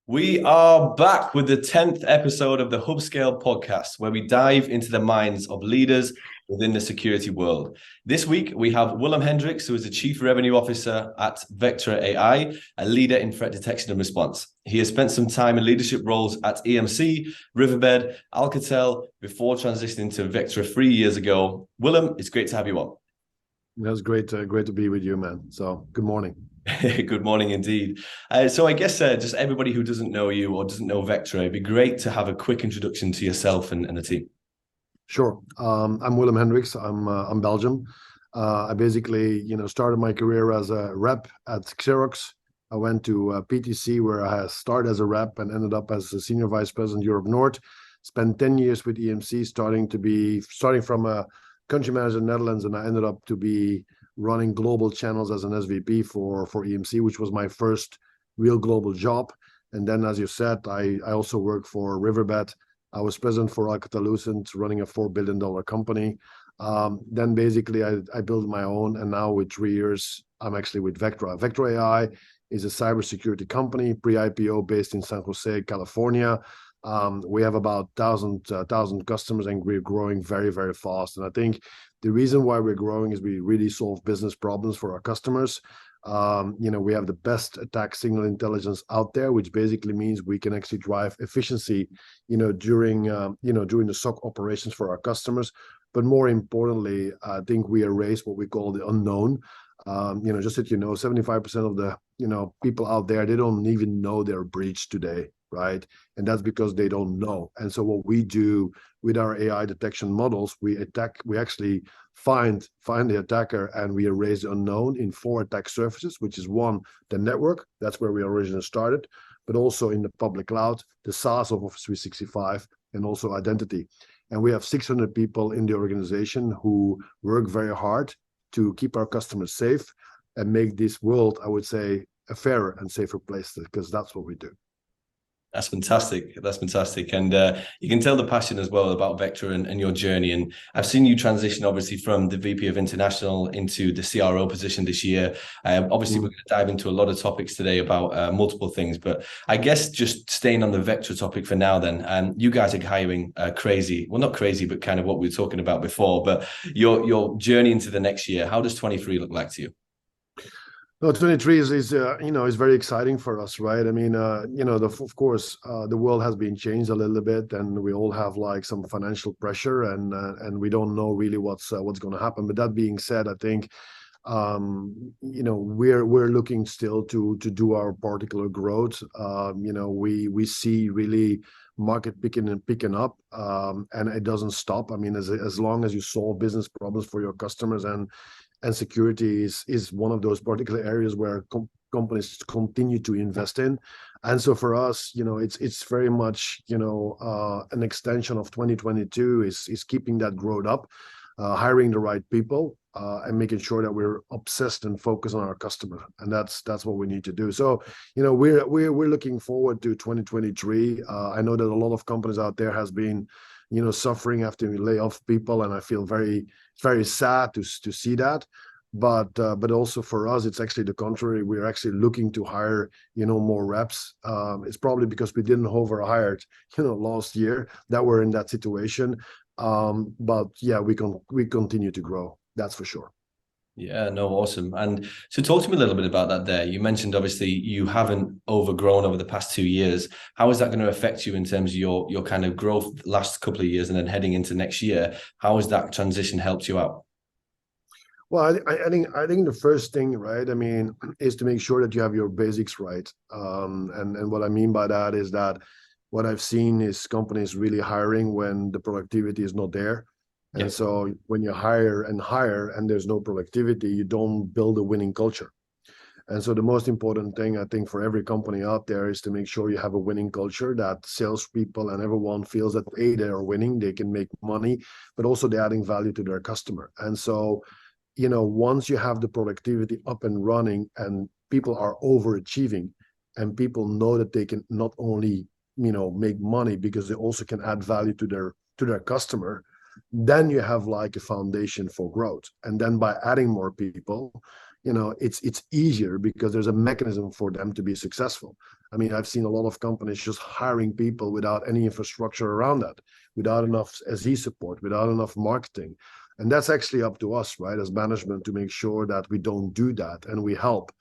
We are back with the 10th episode of the Hubscale podcast, where we dive into the minds of leaders within the security world. This week, we have Willem Hendrickx, who is the Chief Revenue Officer at Vectra AI, a leader in threat detection and response. He has spent some time in leadership roles at EMC, Riverbed, Alcatel, before transitioning to Vectra 3 years ago. Willem, it's great to have you on. That's great to be with you, man. So good morning. Good morning indeed. So I guess just everybody who doesn't know you or doesn't know Vectra, it'd be great to have a quick introduction to yourself and the team. Sure. I'm Willem Hendrickx. I'm Belgium. I basically, started my career as a rep at Xerox. I went to PTC where I started as a rep and ended up as a senior vice president Europe North. Spent 10 years with EMC, starting from a country manager in the Netherlands, and I ended up to be running global channels as an SVP for EMC, which was my first real global job. And then, as you said, I also worked for Riverbed. I was president for Alcatel-Lucent, running a $4 billion company. Then basically I built my own, and now with 3 years, I'm actually with Vectra. Vectra AI is a cybersecurity company, pre-IPO based in San Jose, California. We have about 1,000 customers, and we're growing very, very fast. And I think the reason why we're growing is we really solve business problems for our customers. We have the best attack signal intelligence out there, which basically means we can actually drive efficiency, during the SOC operations for our customers. But more importantly, I think we erase what we call the unknown. Just that 75% of the people out there, they don't even know they're breached today, right? And that's because they don't know. And so what we do with our AI detection models, we actually find the attacker, and we erase the unknown in 4 attack surfaces, which is one, the network, that's where we originally started, but also in the public cloud, the SaaS of Office 365, and also identity. And we have 600 people in the organization who work very hard to keep our customers safe and make this world, I would say, a fairer and safer place, because that's what we do. That's fantastic. That's fantastic. And you can tell the passion as well about Vectra and your journey. And I've seen you transition, obviously, from the VP of International into the CRO position this year. Obviously, we're going to dive into a lot of topics today about multiple things. But I guess just staying on the Vectra topic for now then, you guys are hiring crazy. Well, not crazy, but kind of what we were talking about before. But your journey into the next year, how does 23 look like to you? No, 23 is very exciting for us, right? I mean, of course, the world has been changed a little bit, and we all have like some financial pressure, and we don't know really what's going to happen. But that being said, I think, we're looking still to do our particular growth. We see really market picking up, and it doesn't stop. I mean, as long as you solve business problems for your customers, and security is one of those particular areas where companies continue to invest in. And so for us, it's very much, an extension of 2022 is keeping that growth up, hiring the right people, and making sure that we're obsessed and focused on our customer. And that's what we need to do. So, we're looking forward to 2023. I know that a lot of companies out there has been, suffering after we lay off people, and I feel very, very sad to see that. But also for us, it's actually the contrary. We're actually looking to hire, more reps. It's probably because we didn't overhired, last year that we're in that situation. But yeah, we continue to grow. That's for sure. Yeah, no, awesome. And so talk to me a little bit about that there. You mentioned, obviously, you haven't overgrown over the past 2 years. How is that going to affect you in terms of your kind of growth last couple of years and then heading into next year? How has that transition helped you out? Well, I think the first thing, right, I mean, is to make sure that you have your basics right. And what I mean by that is that what I've seen is companies really hiring when the productivity is not there. And so when you hire and there's no productivity, you don't build a winning culture. And so the most important thing, I think, for every company out there is to make sure you have a winning culture, that salespeople and everyone feels that they are winning, they can make money, but also they're adding value to their customer. And so, once you have the productivity up and running and people are overachieving, and people know that they can not only, make money because they also can add value to their customer, then you have like a foundation for growth. And then by adding more people, it's easier because there's a mechanism for them to be successful. I mean, I've seen a lot of companies just hiring people without any infrastructure around that, without enough SE support, without enough marketing. And that's actually up to us, right, as management, to make sure that we don't do that, and we help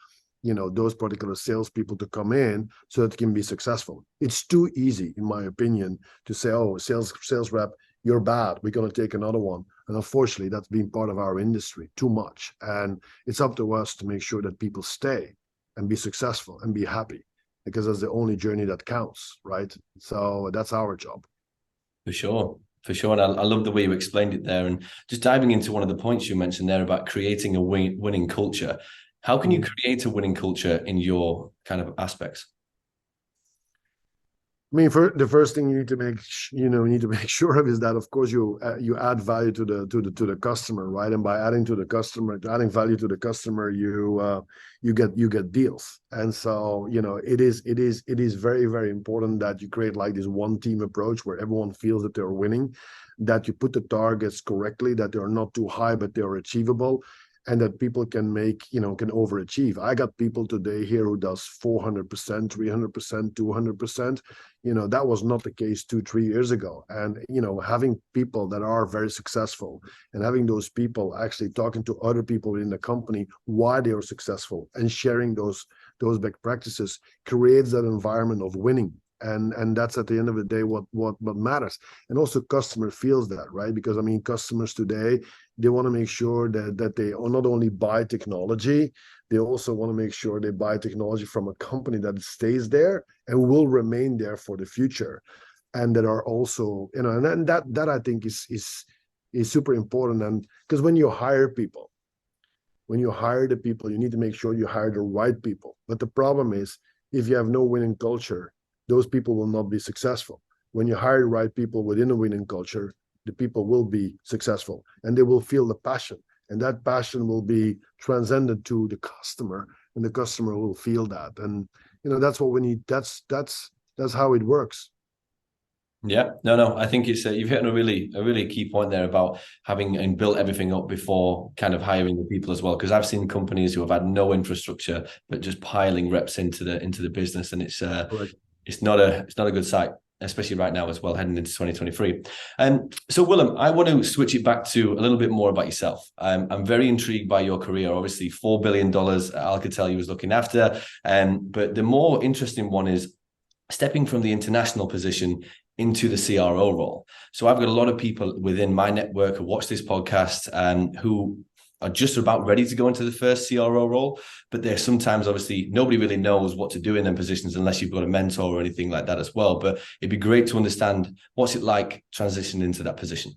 those particular salespeople to come in so that it can be successful. It's too easy, in my opinion, to say, oh, sales rep, you're bad, we're going to take another one. And unfortunately, that's been part of our industry too much. And it's up to us to make sure that people stay and be successful and be happy, because that's the only journey that counts, right? So that's our job. For sure. For sure. And I love the way you explained it there. And just diving into one of the points you mentioned there about creating a winning culture. How can you create a winning culture in your kind of aspects? I mean, the first thing you need to make sure of is that, of course, you add value to the customer, right? And by adding value to the customer, you get deals. And so it is very, very important that you create like this one team approach where everyone feels that they're winning, that you put the targets correctly, that they're not too high but they're achievable, and that people can can overachieve. I got people today here who does 400%, 300%, 200%. That was not the case 2-3 years ago. And, having people that are very successful and having those people actually talking to other people in the company why they are successful and sharing those best practices creates that environment of winning. And that's at the end of the day what matters. And also customer feels that, right? Because I mean, customers today, they want to make sure that they not only buy technology, they also want to make sure they buy technology from a company that stays there and will remain there for the future, and that are also and that I think is super important. And because when you hire the people, you need to make sure you hire the right people. But the problem is, if you have no winning culture, those people will not be successful. When you hire the right people within a winning culture, the people will be successful and they will feel the passion, and that passion will be transcended to the customer, and the customer will feel that. And that's what we need. That's how it works. Yeah, no, I think it's you've hit on a really key point there about having and built everything up before kind of hiring the people as well. Because I've seen companies who have had no infrastructure but just piling reps into the business, and it's not a good sight, especially right now as well, heading into 2023. So Willem, I want to switch it back to a little bit more about yourself. I'm very intrigued by your career. Obviously, $4 billion Alcatel you was looking after, but the more interesting one is stepping from the international position into the CRO role. So I've got a lot of people within my network who watch this podcast who are just about ready to go into the first CRO role, but they're sometimes, obviously, nobody really knows what to do in them positions unless you've got a mentor or anything like that as well. But it'd be great to understand what's it like transitioning into that position.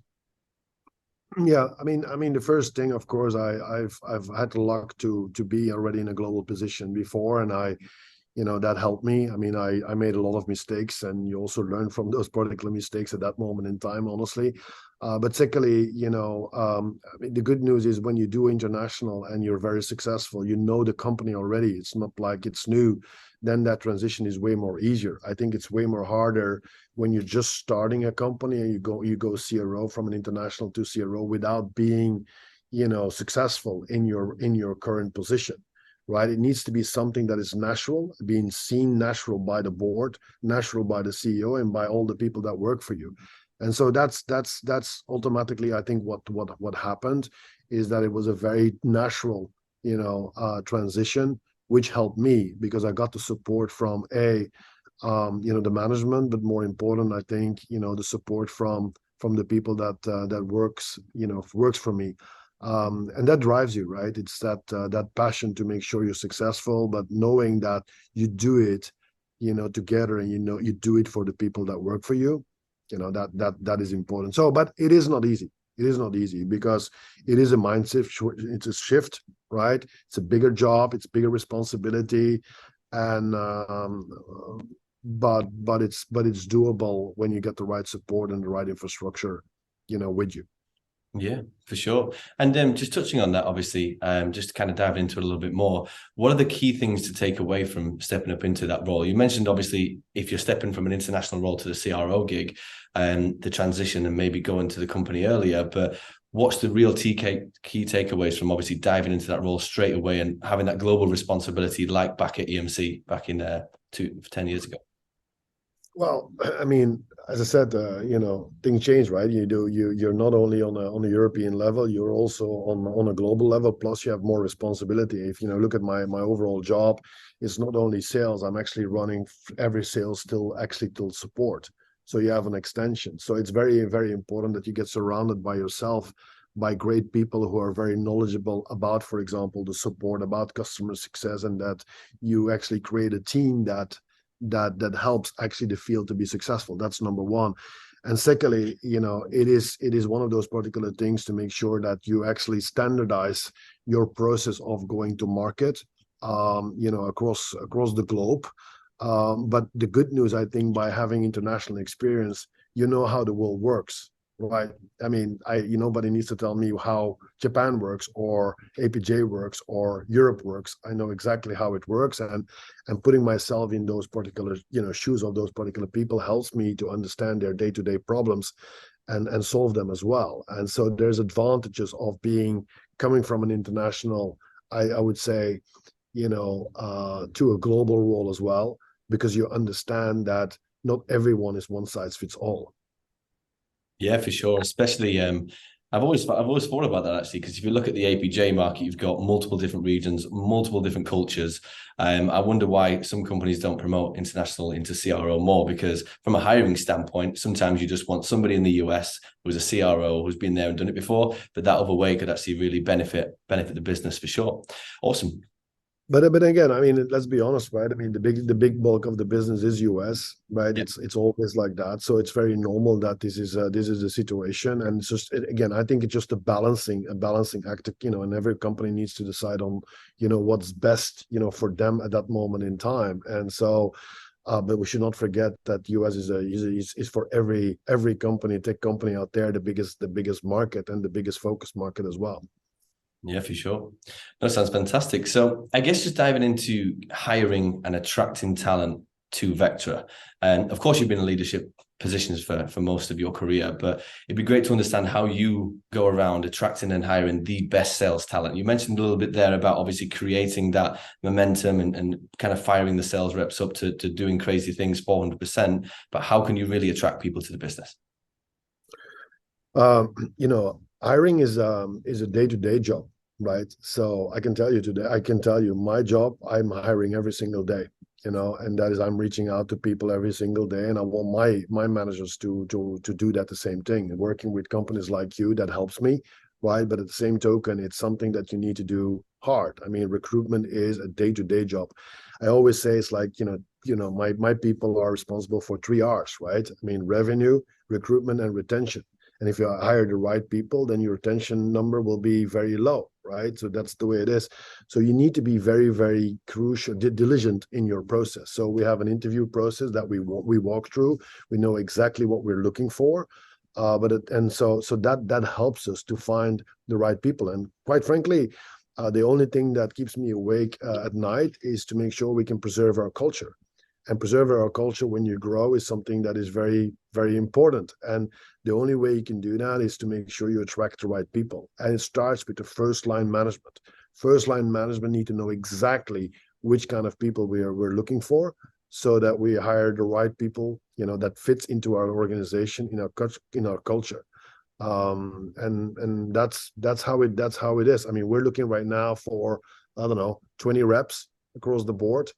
Yeah, I mean, the first thing, of course, I've had the luck to be already in a global position before, and that helped me. I mean, I made a lot of mistakes, and you also learn from those particular mistakes at that moment in time, honestly. But secondly, I mean, the good news is when you do international and you're very successful, the company already. It's not like it's new. Then that transition is way more easier. I think it's way more harder when you're just starting a company and you go CRO from an international to CRO without being, successful in your current position. Right? It needs to be something that is natural, being seen natural by the board, natural by the CEO, and by all the people that work for you. And so that's automatically, I think, what happened is that it was a very natural, transition, which helped me because I got the support from the management, but more important, I think, the support from the people that works for me. And that drives you, right? It's that passion to make sure you're successful, but knowing that you do it, together, and you do it for the people that work for you. That is important. So, but it is not easy. It is not easy because it is a mindset. It's a shift, right? It's a bigger job. It's bigger responsibility, and but it's doable when you get the right support and the right infrastructure, with you. Yeah, for sure. And just touching on that, obviously, just to kind of dive into it a little bit more, what are the key things to take away from stepping up into that role? You mentioned, obviously, if you're stepping from an international role to the CRO gig, the transition and maybe going to the company earlier, but what's the real key takeaways from obviously diving into that role straight away and having that global responsibility like back at EMC back in 10 years ago? Well, I mean, as I said, things change, right? You're not only on a European level, you're also on a global level. Plus, you have more responsibility. If look at my overall job, it's not only sales. I'm actually running every sales till support. So you have an extension. So it's very, very important that you get surrounded by yourself by great people who are very knowledgeable about, for example, the support, about customer success, and that you actually create a team that helps actually the field to be successful. That's number one. And secondly, it is one of those particular things to make sure that you actually standardize your process of going to market, across the globe. But the good news, I think, by having international experience, how the world works, right? I mean, nobody needs to tell me how Japan works or APJ works or Europe works. I know exactly how it works, and putting myself in those particular, shoes of those particular people helps me to understand their day-to-day problems and solve them as well. And so there's advantages of coming from an international, I would say, to a global role as well, because you understand that not everyone is one size fits all. Yeah, for sure. Especially, I've always thought about that actually, because if you look at the APJ market, you've got multiple different regions, multiple different cultures. I wonder why some companies don't promote international into CRO more, because from a hiring standpoint, sometimes you just want somebody in the US who's a CRO who's been there and done it before, but that other way could actually really benefit the business for sure. Awesome. But again, I mean, let's be honest, right? I mean, the big bulk of the business is US, right? Yeah. It's always like that, so it's very normal that this is the situation, and it's just, again, I think it's just a balancing act, and every company needs to decide on, what's best, for them at that moment in time, and so. But we should not forget that US is for every company, tech company out there, the biggest market and the biggest focus market as well. Yeah, for sure. That sounds fantastic. So I guess just diving into hiring and attracting talent to Vectra. And of course, you've been in leadership positions for most of your career, but it'd be great to understand how you go around attracting and hiring the best sales talent. You mentioned a little bit there about obviously creating that momentum and kind of firing the sales reps up to doing crazy things 400%. But how can you really attract people to the business? Hiring is a day-to-day job, right? So I can tell you my job, I'm hiring every single day, and that is, I'm reaching out to people every single day, and I want my managers to do that the same thing. And working with companies like you, that helps me, right? But at the same token, it's something that you need to do hard. I mean, recruitment is a day-to-day job. I always say it's like, my people are responsible for 3 R's, right? I mean, revenue, recruitment, and retention. And if you hire the right people, then your retention number will be very low, right? So that's the way it is. So you need to be very, very crucial, diligent in your process. So we have an interview process that we walk through. We know exactly what we're looking for, so that helps us to find the right people. And quite frankly, the only thing that keeps me awake at night is to make sure we can preserve our culture. And preserve our culture when you grow is something that is very, very important. And the only way you can do that is to make sure you attract the right people. And it starts with the first line management. First line management need to know exactly which kind of people we're looking for, so that we hire the right people, that fits into our organization, in our culture. And that's how it is. I mean, we're looking right now for, I don't know, 20 reps across the board.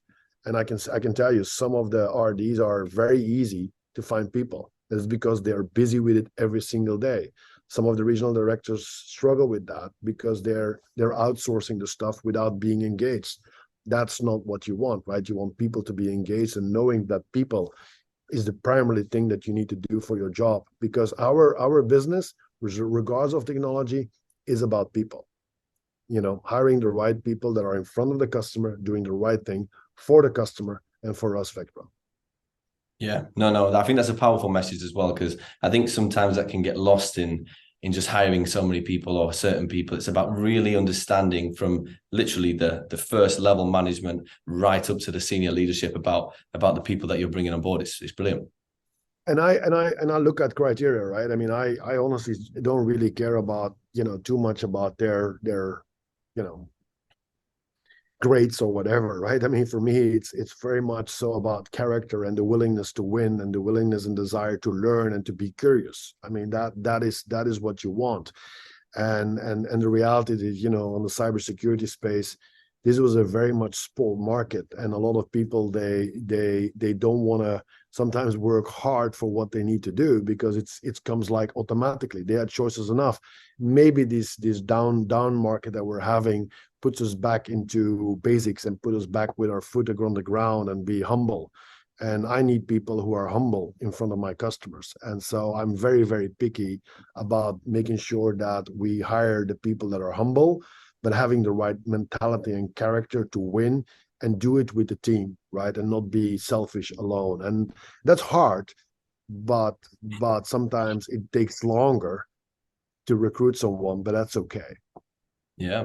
And I can tell you, some of the RDs are very easy to find people. That's because they're busy with it every single day. Some of the regional directors struggle with that because they're outsourcing the stuff without being engaged. That's not what you want, right? You want people to be engaged, and knowing that people is the primary thing that you need to do for your job, because our business, regardless of technology, is about people. Hiring the right people that are in front of the customer, doing the right thing for the customer and for us, Vectra. Yeah, no, I think that's a powerful message as well, because I think sometimes that can get lost in just hiring so many people or certain people. It's about really understanding from literally the first level management right up to the senior leadership about the people that you're bringing on board. It's brilliant. And I look at criteria, right? I mean, I honestly don't really care about too much about their you know grades or whatever, right? I mean, for me, it's very much so about character and the willingness to win and the willingness and desire to learn and to be curious. I mean, that is what you want. And the reality is, on the cybersecurity space, this was a very much sport market, and a lot of people they don't want to sometimes work hard for what they need to do because it comes like automatically. They had choices enough. Maybe this down market that we're having puts us back into basics and put us back with our foot on the ground and be humble. And I need people who are humble in front of my customers. And so I'm very, very picky about making sure that we hire the people that are humble, but having the right mentality and character to win and do it with the team, right? And not be selfish alone. And that's hard, but sometimes it takes longer to recruit someone, but that's okay. Yeah.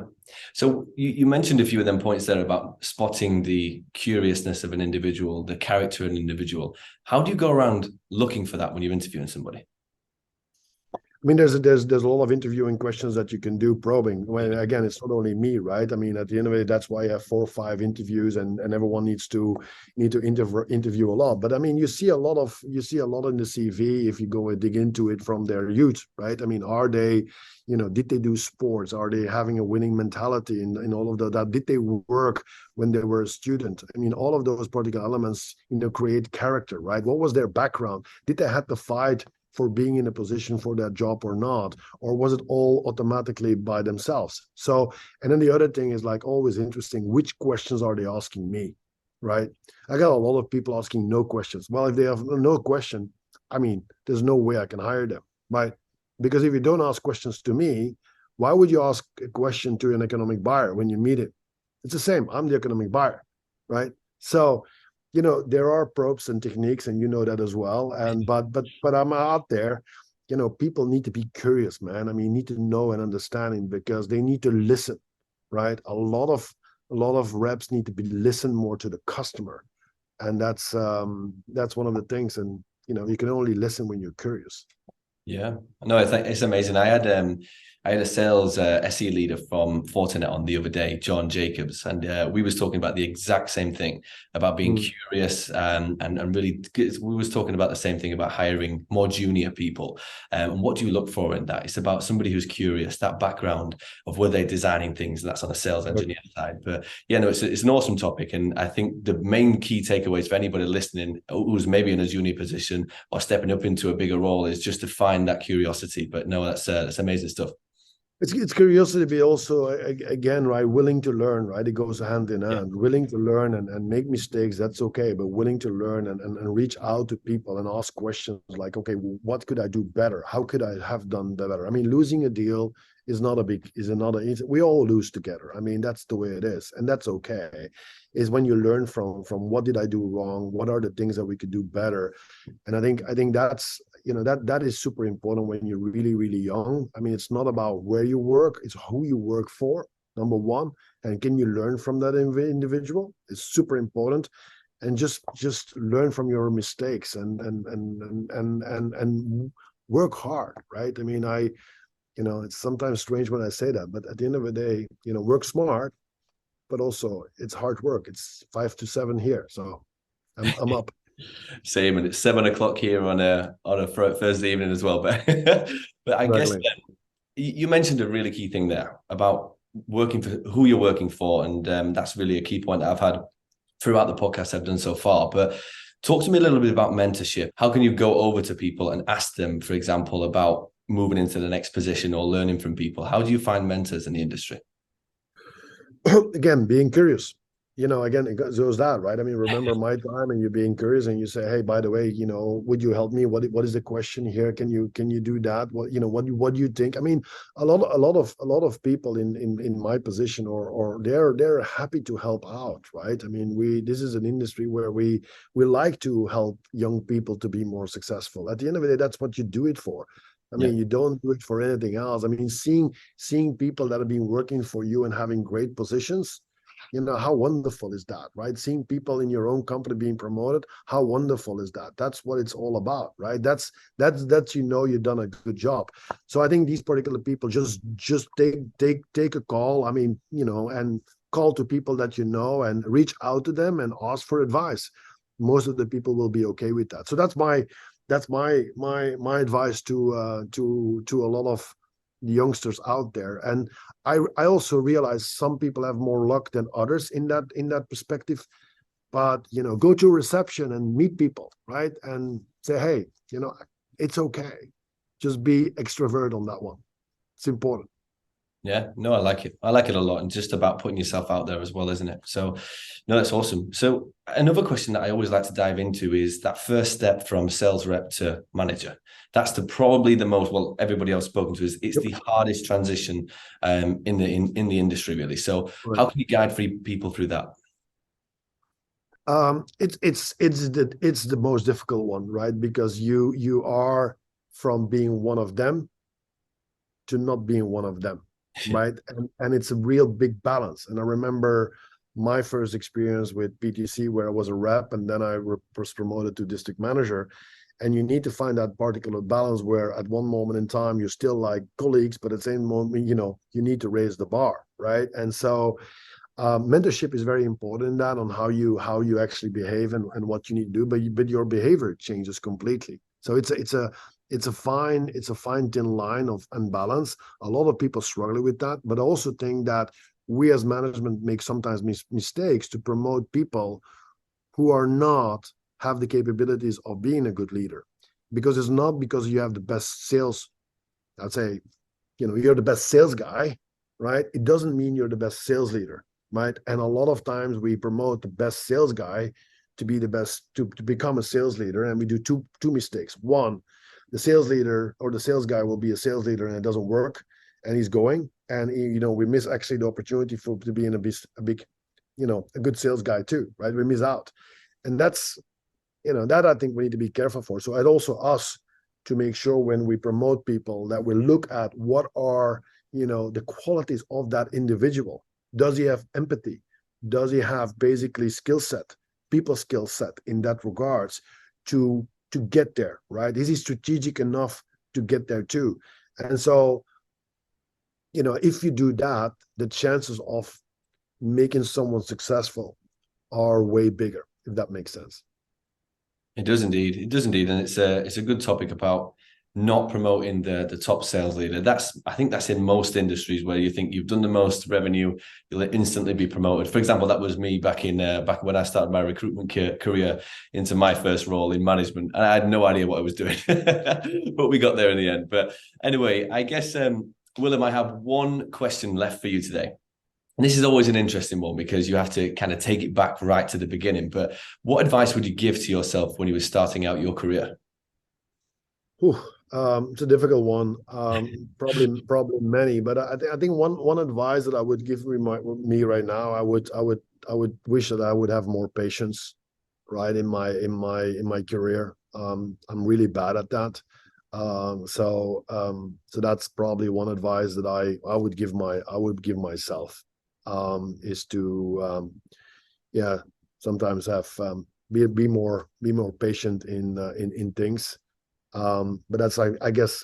So you mentioned a few of them points there about spotting the curiousness of an individual, the character of an individual. How do you go around looking for that when you're interviewing somebody? I mean, there's a lot of interviewing questions that you can do, probing. When again, it's not only me, right? I mean, at the end of it, that's why I have 4 or 5 interviews, and everyone needs to interview a lot. But I mean, you see a lot in the CV if you go and dig into it from their youth, right? I mean, are they, did they do sports? Are they having a winning mentality in all of that? Did they work when they were a student? I mean, all of those particular elements, create character, right? What was their background? Did they have to fight for being in a position for that job or not, or was it all automatically by themselves? So, and then the other thing is like always interesting, which questions are they asking me, right? I got a lot of people asking no questions. Well, if they have no question, I mean, there's no way I can hire them, right? Because if you don't ask questions to me, why would you ask a question to an economic buyer when you meet him? It's the same. I'm the economic buyer, right? So there are probes and techniques, and that as well. And but I'm out there. People need to be curious, man. I mean, need to know and understanding because they need to listen, right? A lot of reps need to be listen more to the customer, and that's one of the things. And you can only listen when you're curious. Yeah, no, I think it's amazing. I had a sales SE leader from Fortinet on the other day, John Jacobs, and we was talking about the exact same thing about being curious and really we was talking about the same thing about hiring more junior people. And what do you look for in that? It's about somebody who's curious, that background of were they designing things, and that's on the sales engineer side. But yeah, no, it's an awesome topic, and I think the main key takeaways for anybody listening who's maybe in a junior position or stepping up into a bigger role is just to find that curiosity. But no, that's amazing stuff. It's curiosity, but also again, right, willing to learn, right? It goes hand in hand. Willing to learn and make mistakes, that's okay, but willing to learn and reach out to people and ask questions like, okay, what could I do better? How could I have done better? I mean, losing a deal is we all lose together. I mean, that's the way it is, and that's okay. Is when you learn from what did I do wrong? What are the things that we could do better? And I think that's that is super important when you're really, really young. I mean, it's not about where you work, it's who you work for, number one. And can you learn from that individual? It's super important. And just learn from your mistakes and work hard, right? I mean, it's sometimes strange when I say that, but at the end of the day, work smart, but also it's hard work. It's 5 to 7 here. So I'm up. Same, and it's 7 o'clock here on a Thursday evening as well. But I guess you mentioned a really key thing there about working for who you're working for, and that's really a key point that I've had throughout the podcast I've done so far. But talk to me a little bit about mentorship. How can you go over to people and ask them, for example, about moving into the next position or learning from people? How do you find mentors in the industry? Again, being curious. Again, it goes that, right? I mean, remember my time and you being curious and you say, hey, by the way, would you help me? What is the question here? Can you do that? What do you think? I mean, a lot of people in my position or they're happy to help out, right? I mean, this is an industry where we like to help young people to be more successful. At the end of the day, that's what you do it for. I mean, you don't do it for anything else. I mean, seeing people that have been working for you and having great positions, how wonderful is that, right? Seeing people in your own company being promoted, how wonderful is that? That's what it's all about, right? That's you've done a good job. So I think these particular people just take a call. I mean, and call to people that and reach out to them and ask for advice. Most of the people will be okay with that. So that's my advice to a lot of youngsters out there. And I also realize some people have more luck than others in that perspective. But go to a reception and meet people, right? And say, hey, it's okay. Just be extrovert on that one. It's important. Yeah, no, I like it. I like it a lot. And just about putting yourself out there as well, isn't it? So, no, that's awesome. So, another question that I always like to dive into is that first step from sales rep to manager. That's probably the most, well, everybody I've spoken to is it's the hardest transition in the industry, really. So, how can you guide people through that? It's the most difficult one, right? Because you are from being one of them to not being one of them. Right. And it's a real big balance. And I remember my first experience with PTC, where I was a rep, and then I was promoted to district manager. And you need to find that particular balance where at one moment in time, you're still like colleagues, but at the same moment, you need to raise the bar. Right. And so mentorship is very important in that, on how you actually behave and what you need to do, but your behavior changes completely. So it's a fine thin line of unbalance. A lot of people struggle with that, but I also think that we as management make sometimes mistakes to promote people who are not have the capabilities of being a good leader, because it's not because you have the best sales. I'd say, you're the best sales guy, right? It doesn't mean you're the best sales leader, right? And a lot of times we promote the best sales guy to be the best to become a sales leader, and we do two mistakes. One, the sales leader or the sales guy will be a sales leader and it doesn't work, and he's going, and we miss actually the opportunity to be in a big a good sales guy too, right? We miss out. And that's that I think we need to be careful for. So, and also us to make sure when we promote people that we look at what are the qualities of that individual. Does he have empathy? Does he have basically people skill set in that regards to get there, right? Is he strategic enough to get there too? And so, if you do that, the chances of making someone successful are way bigger, if that makes sense. It does indeed. It does indeed. And it's a good topic about not promoting the top sales leader. I think that's in most industries where you think you've done the most revenue, you'll instantly be promoted. For example, that was me back when I started my recruitment career into my first role in management, and I had no idea what I was doing, but we got there in the end. But anyway, I guess Willem, I have one question left for you today. And this is always an interesting one because you have to kind of take it back right to the beginning. But what advice would you give to yourself when you were starting out your career? It's a difficult one. Probably many, but I think one advice that I would give me right now, I would wish that I would have more patience, right, in my career. I'm really bad at that. So that's probably one advice that I would give myself, is to sometimes have be more patient in things. But that's I guess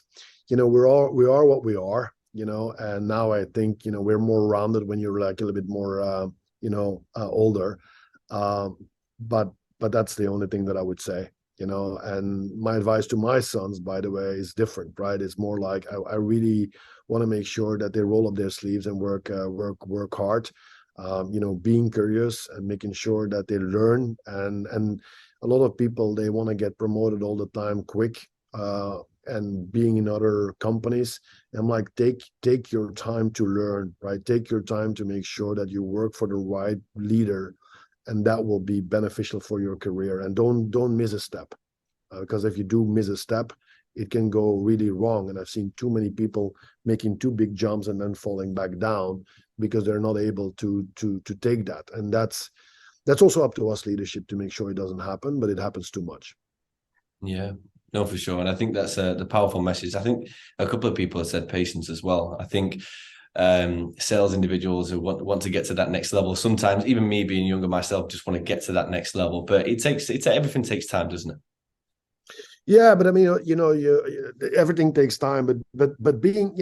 we are what we are, and now I think we're more rounded when you're like a little bit more older. But that's the only thing that I would say. And my advice to my sons, by the way, is different, right? It's more like I really want to make sure that they roll up their sleeves and work hard, being curious and making sure that they learn. And a lot of people, they want to get promoted all the time quick, and being in other companies. I'm like, take your time to learn, right? Take your time to make sure that you work for the right leader, and that will be beneficial for your career. And don't miss a step, because if you do miss a step, it can go really wrong. And I've seen too many people making too big jumps and then falling back down because they're not able to take that. And that's also up to us leadership to make sure it doesn't happen, but it happens too much. Yeah, no, for sure. And I think that's the powerful message. I think a couple of people have said patience as well. I think sales individuals who want to get to that next level. Sometimes even me being younger myself just want to get to that next level, but everything takes time, doesn't it? Yeah, but I mean, everything takes time, but being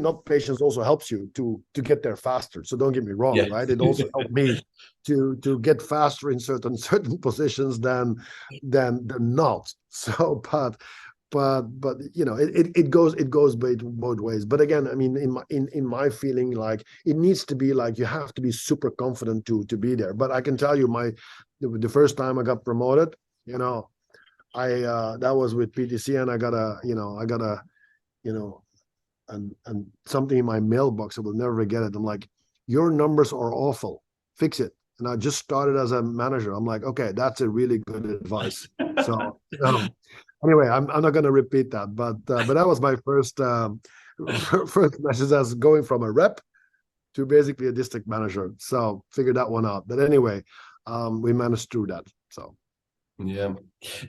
not patient also helps you to get there faster. So don't get me wrong, Yeah. right? It also helped me to get faster in certain positions than not. So, but it goes both ways. But again, I mean, in my feeling, like it needs to be like you have to be super confident to be there. But I can tell you, the first time I got promoted, that was with PTC, and I got a and something in my mailbox. I will never forget it. I'm like, your numbers are awful. Fix it. And I just started as a manager. I'm like, okay, that's a really good advice. So anyway, I'm not going to repeat that, but that was my first first message as going from a rep to basically a district manager. So figured that one out. But anyway, we managed through that. So. Yeah,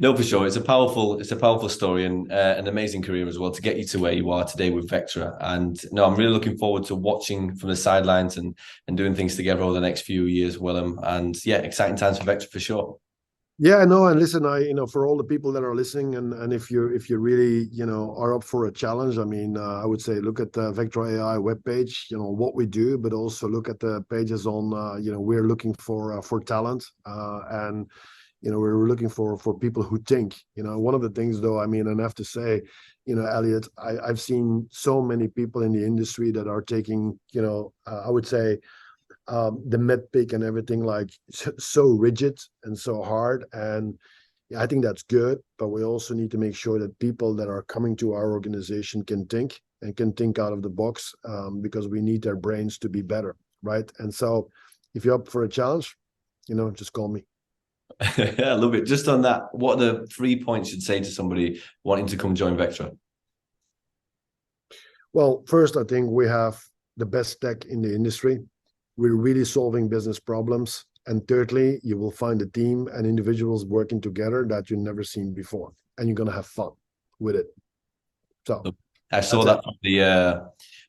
no, for sure. It's a powerful story and an amazing career as well to get you to where you are today with Vectra. And no, I'm really looking forward to watching from the sidelines and doing things together over the next few years, Willem. And yeah, exciting times for Vectra for sure. Yeah, no, and listen, for all the people that are listening, and if you really, are up for a challenge, I mean, I would say look at the Vectra AI webpage, what we do, but also look at the pages on, we're looking for talent, and we're looking for people who think. One of the things though, I mean, and I have to say, Elliot, I've seen so many people in the industry that are taking, I would say, the medpic and everything like so rigid and so hard. And yeah, I think that's good, but we also need to make sure that people that are coming to our organization can think and can think out of the box, because we need their brains to be better, right? And so if you're up for a challenge, just call me. I love it. Just on that, what are the 3 points you'd say to somebody wanting to come join Vectra? Well, first, I think we have the best tech in the industry. We're really solving business problems. And thirdly, you will find a team and individuals working together that you've never seen before, and you're going to have fun with it. So I saw that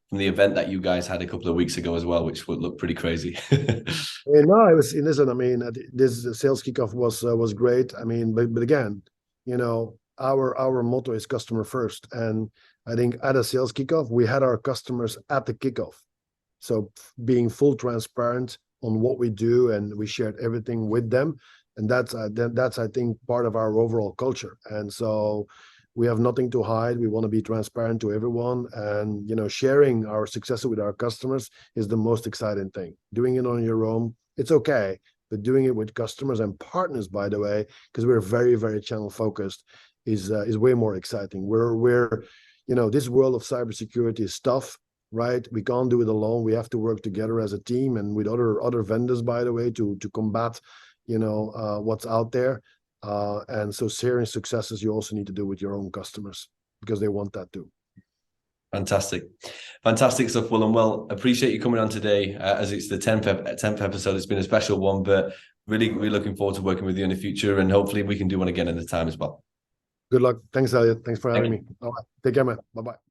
from the event that you guys had a couple of weeks ago as well, which would look pretty crazy. No, it was, listen, I mean, this sales kickoff was great. I mean, but again, our motto is customer first. And I think at a sales kickoff, we had our customers at the kickoff. So being full transparent on what we do, and we shared everything with them. And that's I think part of our overall culture. And so we have nothing to hide. We want to be transparent to everyone, and sharing our success with our customers is the most exciting thing. Doing it on your own, it's okay, but doing it with customers and partners, by the way, because we're very, very channel focused, is way more exciting. We're this world of cybersecurity is tough, right? We can't do it alone. We have to work together as a team and with other vendors, by the way, to combat what's out there. And so sharing successes you also need to do with your own customers, because they want that too. Fantastic stuff, Willem. Well, appreciate you coming on today, as it's the 10th episode. It's been a special one, but really looking forward to working with you in the future, and hopefully we can do one again in the time as well. Good luck. Thanks, Elliot. Thanks for having me. All right. Take care, man. Bye-bye.